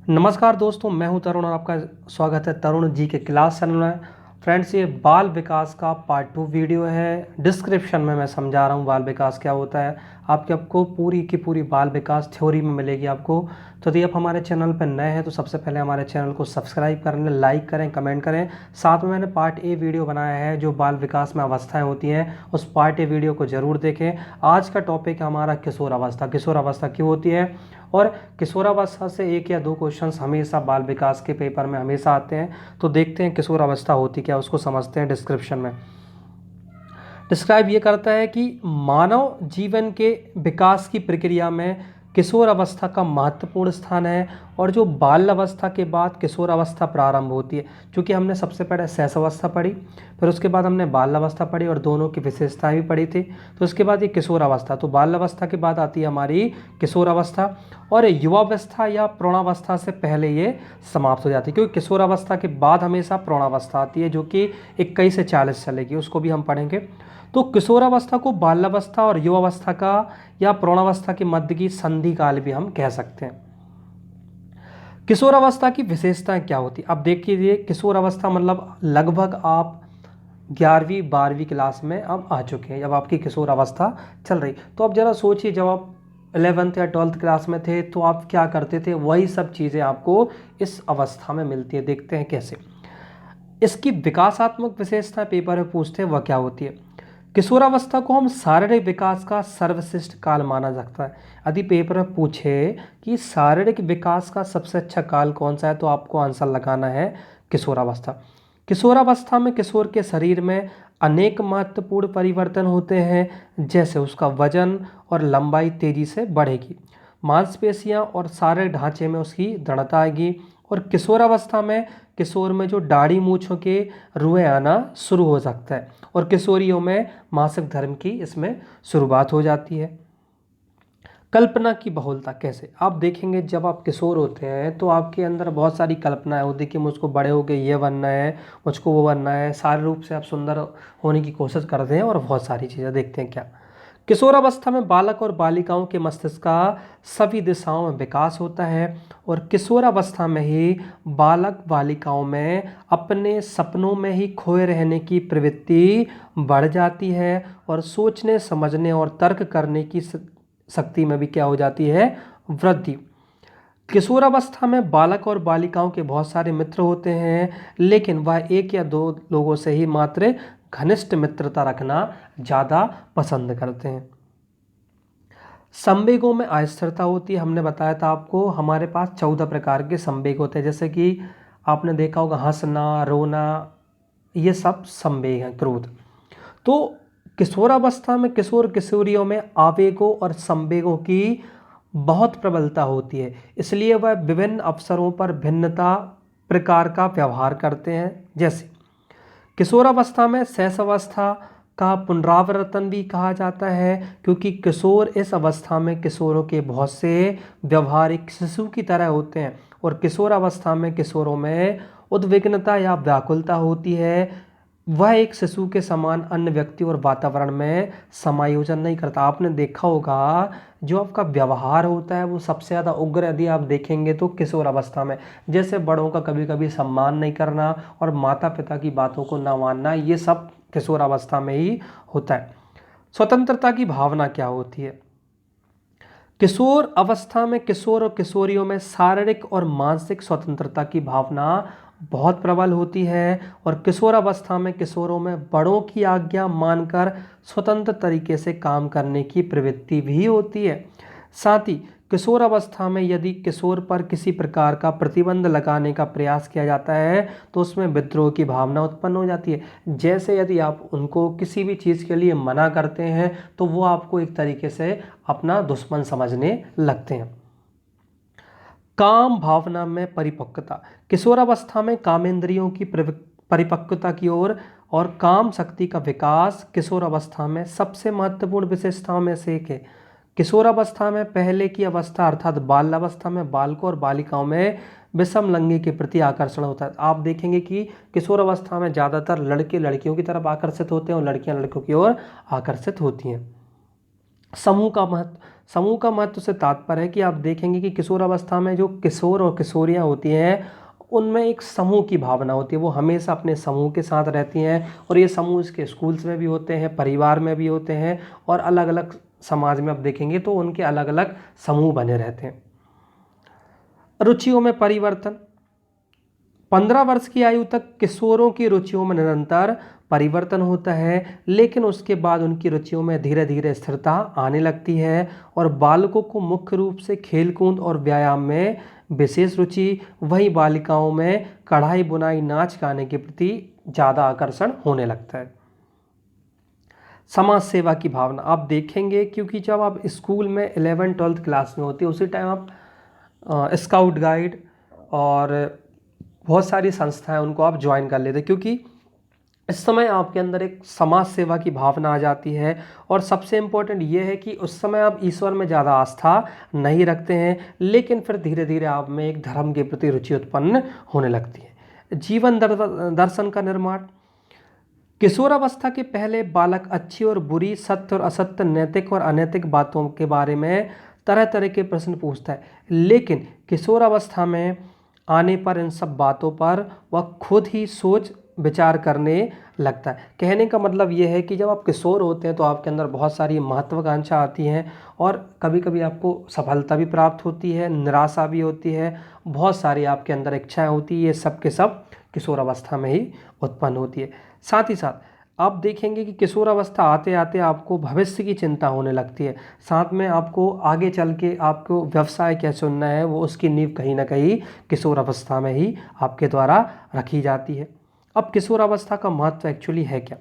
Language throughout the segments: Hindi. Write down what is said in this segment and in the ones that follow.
नमस्कार दोस्तों, मैं हूं तरुण और आपका स्वागत है तरुण जी के क्लास चैनल में। फ्रेंड्स, ये बाल विकास का पार्ट 2 वीडियो है। डिस्क्रिप्शन में मैं समझा रहा हूं बाल विकास क्या होता है। आपको पूरी की पूरी बाल विकास थ्योरी में मिलेगी आपको। तो यदि आप हमारे चैनल पर नए हैं तो सबसे पहले हमारे चैनल को सब्सक्राइब करें, लाइक करें, कमेंट करें। साथ में मैंने पार्ट ए वीडियो बनाया है जो बाल विकास में अवस्थाएँ होती हैं, उस पार्ट ए वीडियो को ज़रूर देखें। आज का टॉपिक है हमारा किशोर अवस्था। किशोर अवस्था क्यों होती है और किशोरावस्था से एक या दो क्वेश्चंस हमेशा बाल विकास के पेपर में हमेशा आते हैं। तो देखते हैं किशोरावस्था होती क्या, उसको समझते हैं। डिस्क्रिप्शन में डिस्क्राइब ये करता है कि मानव जीवन के विकास की प्रक्रिया में किशोर अवस्था का महत्वपूर्ण स्थान है और जो बाल अवस्था के बाद किशोर अवस्था प्रारंभ होती है। क्योंकि हमने सबसे पहले शैशव अवस्था पढ़ी, फिर उसके बाद हमने बाल अवस्था पढ़ी और दोनों की विशेषताएं भी पढ़ी थी। तो उसके बाद ये किशोर अवस्था, तो बाल अवस्था के बाद आती है हमारी किशोर अवस्था और युवावस्था या प्रौढ़ावस्था से पहले ये समाप्त हो जाती है। क्योंकि किशोर अवस्था के बाद हमेशा प्रौढ़ावस्था आती है जो कि 21 से 40 चलेगी, उसको भी हम पढ़ेंगे। तो किशोरावस्था को बाल्यावस्था और युवावस्था का या प्रौढ़ावस्था के मध्य की संधि काल भी हम कह सकते हैं। किशोरावस्था की विशेषताएं क्या होती, अब देखिए। किशोरावस्था मतलब लगभग आप 11वीं 12वीं क्लास में अब आ चुके हैं, जब आपकी किशोर अवस्था चल रही। तो अब जरा सोचिए, जब आप 11th या 12th क्लास में थे तो आप क्या करते थे, वही सब चीज़ें आपको इस अवस्था में मिलती है। देखते हैं कैसे। इसकी विकासात्मक विशेषताएं पेपर में पूछते हैं, वह क्या होती है। किशोरावस्था को हम शारीरिक विकास का सर्वश्रेष्ठ काल माना जाता है। यदि पेपर में पूछे कि शारीरिक विकास का सबसे अच्छा काल कौन सा है तो आपको आंसर लगाना है किशोरावस्था। किशोरावस्था में किशोर के शरीर में अनेक महत्वपूर्ण परिवर्तन होते हैं, जैसे उसका वजन और लंबाई तेजी से बढ़ेगी, मांसपेशियां और शारीरिक ढांचे में उसकी दृढ़ता आएगी और किशोरावस्था में किशोर में जो दाढ़ी मूंछों के रुएं आना शुरू हो सकता है और किशोरियों में मासिक धर्म की इसमें शुरुआत हो जाती है। कल्पना की बहुलता कैसे, आप देखेंगे जब आप किशोर होते हैं तो आपके अंदर बहुत सारी कल्पनाएं होती है कि मुझको बड़े होकर ये बनना है, मुझको वो बनना है। शारीरिक रूप से आप सुंदर होने की कोशिश करते हैं और बहुत सारी चीज़ें देखते हैं। क्या किशोरावस्था में बालक और बालिकाओं के मस्तिष्क का सभी दिशाओं में विकास होता है और किशोरावस्था में ही बालक बालिकाओं में अपने सपनों में ही खोए रहने की प्रवृत्ति बढ़ जाती है और सोचने समझने और तर्क करने की शक्ति में भी क्या हो जाती है, वृद्धि। किशोरावस्था में बालक और बालिकाओं के बहुत सारे मित्र होते हैं, लेकिन वह एक या दो लोगों से ही मात्र घनिष्ठ मित्रता रखना ज़्यादा पसंद करते हैं। संवेगों में अस्थिरता होती है। हमने बताया था आपको, हमारे पास 14 प्रकार के संवेग होते हैं, जैसे कि आपने देखा होगा हंसना, रोना, ये सब संवेग हैं, क्रोध। तो किशोरावस्था में किशोर किशोरियों में आवेगों और संवेगों की बहुत प्रबलता होती है, इसलिए वह विभिन्न अवसरों पर भिन्नता प्रकार का व्यवहार करते हैं। जैसे किशोरावस्था में शैशवावस्था का पुनरावर्तन भी कहा जाता है, क्योंकि किशोर इस अवस्था में किशोरों के बहुत से व्यवहार एक शिशु की तरह होते हैं और किशोरावस्था में किशोरों में उद्विग्नता या व्याकुलता होती है। वह एक शिशु के समान अन्य व्यक्ति और वातावरण में समायोजन नहीं करता। आपने देखा होगा जो आपका व्यवहार होता है वो सबसे ज़्यादा उग्र यदि आप देखेंगे तो किशोर अवस्था में, जैसे बड़ों का कभी कभी सम्मान नहीं करना और माता पिता की बातों को ना मानना, ये सब किशोर अवस्था में ही होता है। स्वतंत्रता की भावना क्या होती है। किशोर अवस्था में किशोर और किशोरियों में शारीरिक और मानसिक स्वतंत्रता की भावना बहुत प्रबल होती है और किशोर अवस्था में किशोरों में बड़ों की आज्ञा मानकर स्वतंत्र तरीके से काम करने की प्रवृत्ति भी होती है। साथ ही किशोर अवस्था में यदि किशोर पर किसी प्रकार का प्रतिबंध लगाने का प्रयास किया जाता है तो उसमें विद्रोह की भावना उत्पन्न हो जाती है। जैसे यदि आप उनको किसी भी चीज़ के लिए मना करते हैं तो वो आपको एक तरीके से अपना दुश्मन समझने लगते हैं। काम भावना में परिपक्वता, किशोरावस्था में कामेंद्रियों की परिपक्वता की ओर और काम शक्ति का विकास किशोर अवस्था में सबसे महत्वपूर्ण विशेषताओं में से एक है। किशोरावस्था में पहले की अवस्था अर्थात बाल्यावस्था में बालकों और बालिकाओं में विषम लिंग के प्रति आकर्षण होता है। आप देखेंगे कि किशोर अवस्था में ज़्यादातर लड़के लड़कियों की तरफ आकर्षित होते हैं और लड़कियां लड़कों की ओर आकर्षित होती हैं। समूह का महत्व, समूह का महत्व से तात्पर्य है कि आप देखेंगे कि किशोरावस्था में जो किशोर और किशोरियां होती हैं उनमें एक समूह की भावना होती है। वो हमेशा अपने समूह के साथ रहती हैं और ये समूह इसके स्कूल्स में भी होते हैं, परिवार में भी होते हैं और अलग अलग समाज में आप देखेंगे तो उनके अलग अलग समूह बने रहते हैं। रुचियों में परिवर्तन। 15 वर्ष की आयु तक किशोरों की रुचियों में निरंतर परिवर्तन होता है, लेकिन उसके बाद उनकी रुचियों में धीरे धीरे स्थिरता आने लगती है और बालकों को मुख्य रूप से खेलकूद और व्यायाम में विशेष रुचि, वही बालिकाओं में कढ़ाई बुनाई नाच गाने के प्रति ज़्यादा आकर्षण होने लगता है। समाज सेवा की भावना आप देखेंगे, क्योंकि जब आप स्कूल में 11th-12th क्लास में होते हैं उसी टाइम आप स्काउट गाइड और बहुत सारी संस्थाएं उनको आप ज्वाइन कर लेते, क्योंकि इस समय आपके अंदर एक समाज सेवा की भावना आ जाती है। और सबसे इम्पोर्टेंट ये है कि उस समय आप ईश्वर में ज़्यादा आस्था नहीं रखते हैं, लेकिन फिर धीरे धीरे आप में एक धर्म के प्रति रुचि उत्पन्न होने लगती है। जीवन दर्शन का निर्माण। किशोरावस्था के पहले बालक अच्छी और बुरी, सत्य और असत्य, नैतिक और अनैतिक बातों के बारे में तरह तरह के प्रश्न पूछता है, लेकिन किशोरावस्था में आने पर इन सब बातों पर वह खुद ही सोच विचार करने लगता है। कहने का मतलब ये है कि जब आप किशोर होते हैं तो आपके अंदर बहुत सारी महत्वाकांक्षा आती हैं और कभी कभी आपको सफलता भी प्राप्त होती है, निराशा भी होती है, बहुत सारी आपके अंदर इच्छाएं होती है। ये सब के सब किशोरावस्था में ही उत्पन्न होती है। साथ ही साथ आप देखेंगे कि किशोरावस्था आते आते आपको भविष्य की चिंता होने लगती है। साथ में आपको आगे चल के आपको व्यवसाय क्या चुनना है, वो उसकी नींव कहीं ना कहीं किशोरावस्था में ही आपके द्वारा रखी जाती है। अब किशोरावस्था का महत्व एक्चुअली है क्या?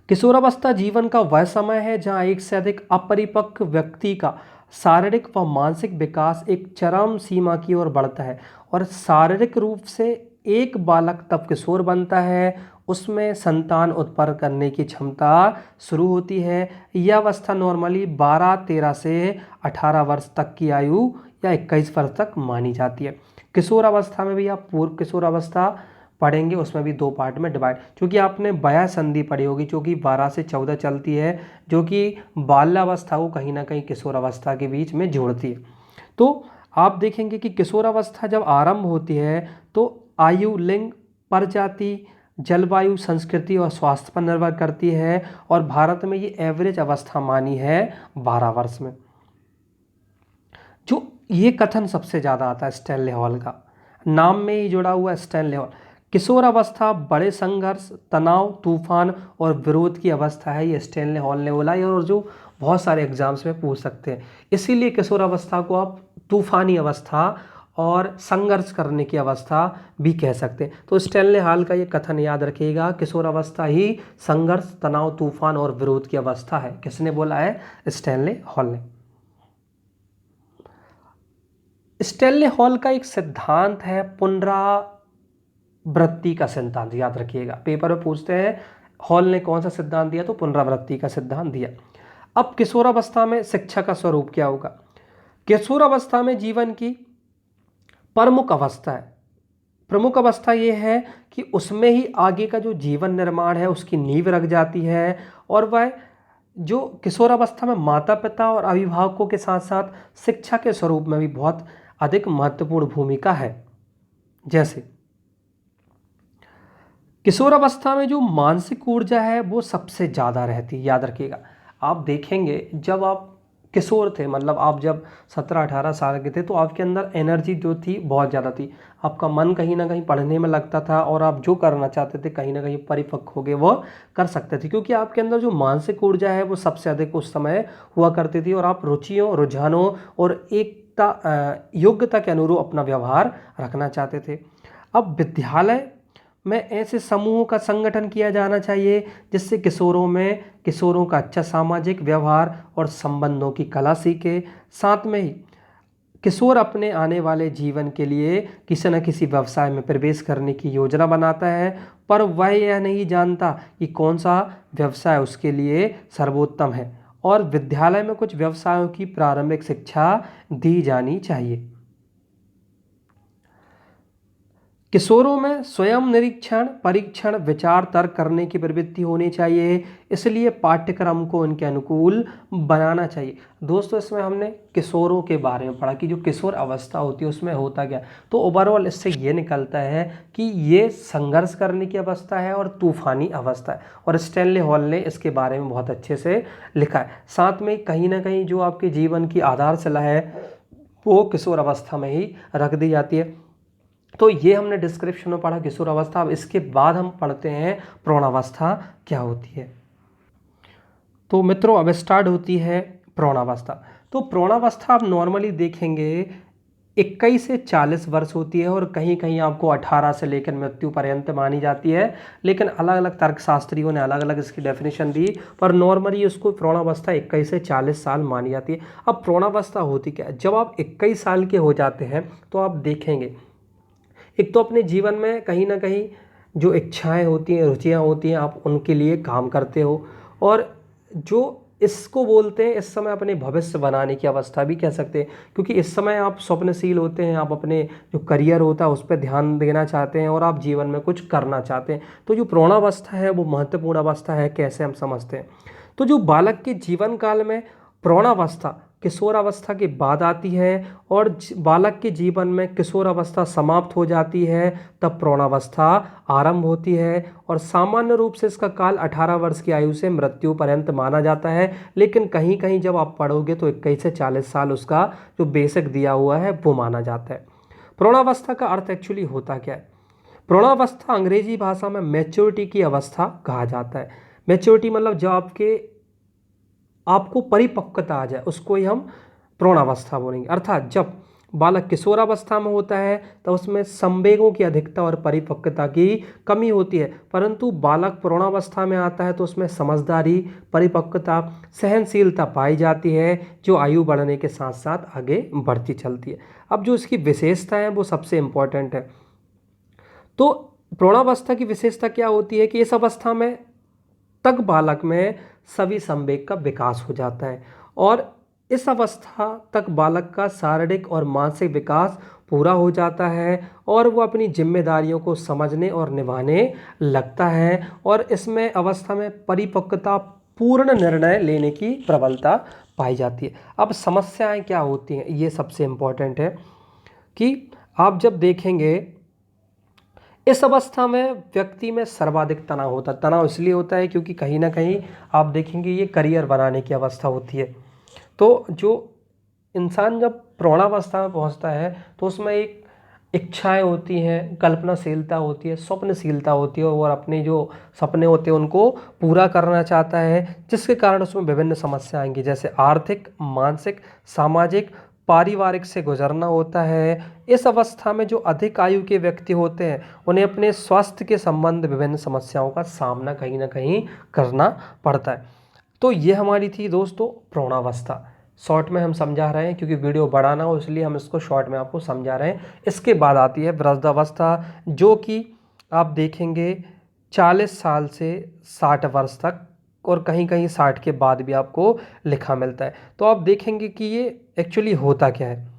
किशोरावस्था जीवन का वह समय है जहां एक से अधिक अपरिपक्व व्यक्ति का शारीरिक व मानसिक विकास एक चरम सीमा की ओर बढ़ता है और शारीरिक रूप से एक बालक तब किशोर बनता है, उसमें संतान उत्पन्न करने की क्षमता शुरू होती है। यह अवस्था नॉर्मली 12-13 से 18 वर्ष तक की आयु या 21 वर्ष तक मानी जाती है। किशोर अवस्था में भी आप पूर्व किशोर अवस्था पढ़ेंगे, उसमें भी 2 पार्ट में डिवाइड, क्योंकि आपने वयः संधि पढ़ी होगी जो कि 12 से 14 चलती है, जो कि बाल्यावस्था को कहीं ना कहीं किशोर अवस्था के बीच में जोड़ती है। तो आप देखेंगे कि किशोर अवस्था जब आरंभ होती है तो आयु, लिंग, प्रजाति, जलवायु, संस्कृति और स्वास्थ्य पर निर्भर करती है और भारत में ये एवरेज अवस्था मानी है 12 वर्ष में। जो ये कथन सबसे ज़्यादा आता है स्टैनले हॉल का, नाम में ही जुड़ा हुआ स्टैनले हॉल। किशोर अवस्था बड़े संघर्ष, तनाव, तूफान और विरोध की अवस्था है, ये स्टैनले हॉल ने बोला है और जो बहुत सारे एग्जाम्स में पूछ सकते हैं। इसीलिए किशोर अवस्था को आप तूफानी अवस्था और संघर्ष करने की अवस्था भी कह सकते हैं। तो स्टैनले हॉल का ये कथन याद रखिएगा, किशोर अवस्था ही संघर्ष, तनाव, तूफान और विरोध की अवस्था है। किसने बोला है? स्टैनले हॉल ने। स्टैनले हॉल का एक सिद्धांत है पुनरावृत्ति का सिद्धांत, याद रखिएगा। पेपर में पूछते हैं हॉल ने कौन सा सिद्धांत दिया, तो पुनरावृत्ति का सिद्धांत दिया। अब किशोरावस्था में शिक्षा का स्वरूप क्या होगा? किशोरावस्था में जीवन की प्रमुख अवस्था है। प्रमुख अवस्था ये है कि उसमें ही आगे का जो जीवन निर्माण है उसकी नींव रख जाती है और वह जो किशोरावस्था में माता पिता और अभिभावकों के साथ साथ शिक्षा के स्वरूप में भी बहुत अधिक महत्वपूर्ण भूमिका है। जैसे किशोरावस्था में जो मानसिक ऊर्जा है वो सबसे ज़्यादा रहती है, याद रखिएगा। आप देखेंगे जब आप किशोर थे, मतलब आप जब 17-18 साल के थे, तो आपके अंदर एनर्जी जो थी बहुत ज़्यादा थी। आपका मन कहीं ना कहीं पढ़ने में लगता था और आप जो करना चाहते थे कहीं ना कहीं परिपक्व हो गए वो कर सकते थे, क्योंकि आपके अंदर जो मानसिक ऊर्जा है वो सबसे अधिक उस समय हुआ करती थी और आप रुचियों, रुझानों और योग्यता के अनुरूप अपना व्यवहार रखना चाहते थे। अब विद्यालय में ऐसे समूहों का संगठन किया जाना चाहिए जिससे किशोरों का अच्छा सामाजिक व्यवहार और संबंधों की कला सीखे। साथ में ही किशोर अपने आने वाले जीवन के लिए किसी न किसी व्यवसाय में प्रवेश करने की योजना बनाता है, पर वह यह नहीं जानता कि कौन सा व्यवसाय उसके लिए सर्वोत्तम है और विद्यालय में कुछ व्यवसायों की प्रारंभिक शिक्षा दी जानी चाहिए। किशोरों में स्वयं निरीक्षण, परीक्षण, विचार, तर्क करने की प्रवृत्ति होनी चाहिए, इसलिए पाठ्यक्रम को उनके अनुकूल बनाना चाहिए। दोस्तों इसमें हमने किशोरों के बारे में पढ़ा कि जो किशोर अवस्था होती है उसमें होता क्या। तो ओवरऑल इससे ये निकलता है कि ये संघर्ष करने की अवस्था है और तूफानी अवस्था है, और स्टैनले हॉल ने इसके बारे में बहुत अच्छे से लिखा है। साथ में कहीं ना कहीं जो आपके जीवन की आधारशिला है वो किशोर अवस्था में ही रख दी जाती है। तो ये हमने डिस्क्रिप्शन में पढ़ा किशोर अवस्था। अब इसके बाद हम पढ़ते हैं प्रौढ़ावस्था क्या होती है। तो मित्रों अब स्टार्ट होती है प्रौढ़ावस्था। तो प्रौढ़ावस्था आप नॉर्मली देखेंगे 21 से 40 वर्ष होती है, और कहीं कहीं आपको 18 से लेकर मृत्यु पर्यंत मानी जाती है, लेकिन अलग अलग तर्कशास्त्रियों ने अलग अलग इसकी डेफिनेशन दी, पर नॉर्मली उसको प्रौढ़ावस्था 21 से 40 साल मानी जाती है। अब प्रौढ़ावस्था होती क्या है, जब आप 21 साल के हो जाते हैं तो आप देखेंगे एक तो अपने जीवन में कहीं ना कहीं जो इच्छाएं होती हैं, रुचियां होती हैं, आप उनके लिए काम करते हो, और जो इसको बोलते हैं इस समय अपने भविष्य बनाने की अवस्था भी कह सकते हैं, क्योंकि इस समय आप स्वप्नशील होते हैं, आप अपने जो करियर होता है उस पर ध्यान देना चाहते हैं और आप जीवन में कुछ करना चाहते हैं। तो जो प्रौढ़ावस्था है वो महत्वपूर्ण अवस्था है, कैसे हम समझते हैं। तो जो बालक के जीवन काल में प्रौढ़ावस्था किशोरावस्था के बाद आती है, और बालक के जीवन में किशोरावस्था समाप्त हो जाती है तब प्रौढ़ावस्था आरंभ होती है, और सामान्य रूप से इसका काल 18 वर्ष की आयु से मृत्यु पर्यंत माना जाता है, लेकिन कहीं कहीं जब आप पढ़ोगे तो 21 से 40 साल उसका जो बेसिक दिया हुआ है वो माना जाता है। प्रौढ़ावस्था का अर्थ एक्चुअली होता क्या है। प्रौढ़ावस्था अंग्रेजी भाषा में मैच्योरिटी की अवस्था कहा जाता है। मैच्योरिटी मतलब जब आपको परिपक्वता आ जाए उसको ही हम प्रौढ़ावस्था बोलेंगे। अर्थात जब बालक किशोरावस्था में होता है तो उसमें संवेगों की अधिकता और परिपक्वता की कमी होती है, परंतु बालक प्रौढ़ावस्था में आता है तो उसमें समझदारी, परिपक्वता, सहनशीलता पाई जाती है, जो आयु बढ़ने के साथ साथ आगे बढ़ती चलती है। अब जो इसकी विशेषता है वो सबसे इम्पोर्टेंट है। तो प्रौढ़ावस्था की विशेषता क्या होती है कि इस अवस्था में तक बालक में सभी संवेग का विकास हो जाता है, और इस अवस्था तक बालक का शारीरिक और मानसिक विकास पूरा हो जाता है, और वो अपनी जिम्मेदारियों को समझने और निभाने लगता है, और इसमें अवस्था में परिपक्वता, पूर्ण निर्णय लेने की प्रबलता पाई जाती है। अब समस्याएं क्या होती हैं ये सबसे इम्पोर्टेंट है कि आप जब देखेंगे इस अवस्था में व्यक्ति में सर्वाधिक तनाव होता है। तनाव इसलिए होता है क्योंकि कहीं ना कहीं आप देखेंगे ये करियर बनाने की अवस्था होती है। तो जो इंसान जब प्रौढ़ावस्था में पहुंचता है तो उसमें एक इच्छाएं होती हैं, कल्पनाशीलता होती है, स्वप्नशीलता होती है, और अपने जो सपने होते हैं उनको पूरा करना चाहता है, जिसके कारण उसमें विभिन्न समस्याएं आएंगी, जैसे आर्थिक, मानसिक, सामाजिक, पारिवारिक से गुजरना होता है। इस अवस्था में जो अधिक आयु के व्यक्ति होते हैं उन्हें अपने स्वास्थ्य के संबंध विभिन्न समस्याओं का सामना कहीं ना कहीं करना पड़ता है। तो ये हमारी थी दोस्तों प्रौढ़ावस्था। शॉर्ट में हम समझा रहे हैं क्योंकि वीडियो बड़ा ना हो, इसलिए हम इसको शॉर्ट में आपको समझा रहे हैं। इसके बाद आती है वृद्धावस्था, जो कि आप देखेंगे 40 साल से 60 वर्ष तक, और कहीं कहीं 60 के बाद भी आपको लिखा मिलता है। तो आप देखेंगे कि ये एक्चुअली होता क्या है।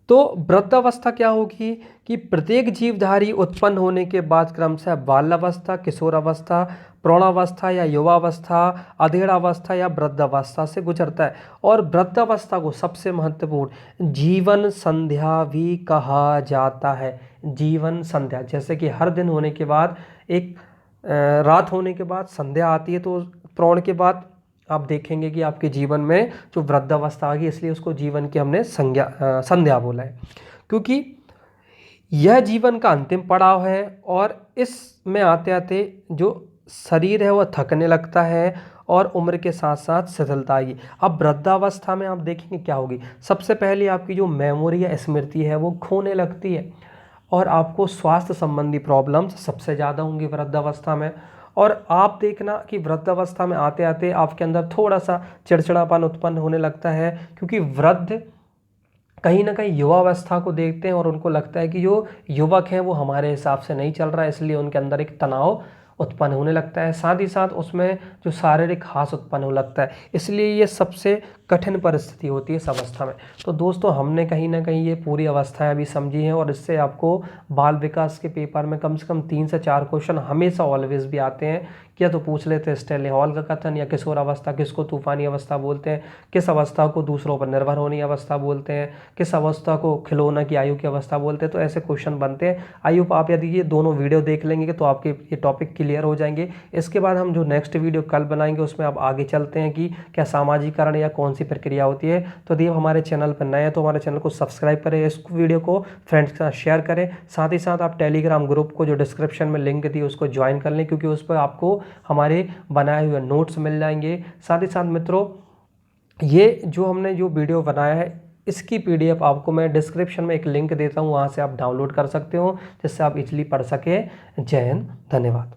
तो वृद्धावस्था क्या होगी कि प्रत्येक जीवधारी उत्पन्न होने के बाद क्रमशः बाल्यावस्था, किशोरावस्था, प्रौढ़ावस्था या युवावस्था, अधेड़ावस्था या वृद्धावस्था से गुजरता है, और वृद्धावस्था को सबसे महत्वपूर्ण जीवन संध्या भी कहा जाता है। जीवन संध्या, जैसे कि हर दिन होने के बाद एक रात होने के बाद संध्या आती है, तो प्रौढ़ के बाद आप देखेंगे कि आपके जीवन में जो वृद्धावस्था आ गई, इसलिए उसको जीवन की हमने संध्या बोला है, क्योंकि यह जीवन का अंतिम पड़ाव है, और इसमें आते आते जो शरीर है वह थकने लगता है, और उम्र के साथ साथ शिथिलता आएगी। अब वृद्धावस्था में आप देखेंगे क्या होगी, सबसे पहले आपकी जो मेमोरी या स्मृति है वो खोने लगती है, और आपको स्वास्थ्य संबंधी प्रॉब्लम्स सबसे ज़्यादा होंगी वृद्धावस्था में। और आप देखना कि वृद्धावस्था में आते आते आपके अंदर थोड़ा सा चिड़चिड़ापन उत्पन्न होने लगता है, क्योंकि वृद्ध कहीं ना कहीं युवावस्था को देखते हैं और उनको लगता है कि जो युवक हैं वो हमारे हिसाब से नहीं चल रहा है, इसलिए उनके अंदर एक तनाव उत्पन्न होने लगता है, साथ ही साथ उसमें जो शारीरिक ह्रास उत्पन्न होने लगता है। इसलिए ये सबसे कठिन परिस्थिति होती है इस अवस्था में। तो दोस्तों हमने कहीं ना कहीं ये पूरी अवस्थाएं अभी समझी हैं और इससे आपको बाल विकास के पेपर में कम से कम 3 से 4 क्वेश्चन हमेशा ऑलवेज भी आते हैं। क्या तो पूछ लेते हैं स्टैनली हॉल का कथन या किशोर अवस्था किसको तूफानी अवस्था बोलते हैं, किस अवस्था को दूसरों पर निर्भर होने अवस्था बोलते हैं, किस अवस्था को खिलौना की आयु की अवस्था बोलते हैं। तो ऐसे क्वेश्चन बनते हैं। आई होप आप यदि ये दोनों वीडियो देख लेंगे तो आपके ये टॉपिक क्लियर हो जाएंगे। इसके बाद हम जो नेक्स्ट वीडियो कल बनाएंगे उसमें आप आगे चलते हैं कि क्या सामाजिकरण या कौन सी प्रक्रिया होती है। तो यदि हमारे चैनल पर नए हैं तो हमारे चैनल को सब्सक्राइब करें, इस वीडियो को फ्रेंड्स के साथ शेयर करें, साथ ही साथ आप टेलीग्राम ग्रुप को जो डिस्क्रिप्शन में लिंक दी उसको ज्वाइन कर लें, क्योंकि उस पर आपको हमारे बनाए हुए नोट्स मिल जाएंगे। साथ ही साथ मित्रों ये जो हमने जो वीडियो बनाया है इसकी PDF आपको मैं डिस्क्रिप्शन में एक लिंक देता हूँ, वहाँ से आप डाउनलोड कर सकते हो जिससे आप इजीली पढ़ सकें। जय हिंद, धन्यवाद।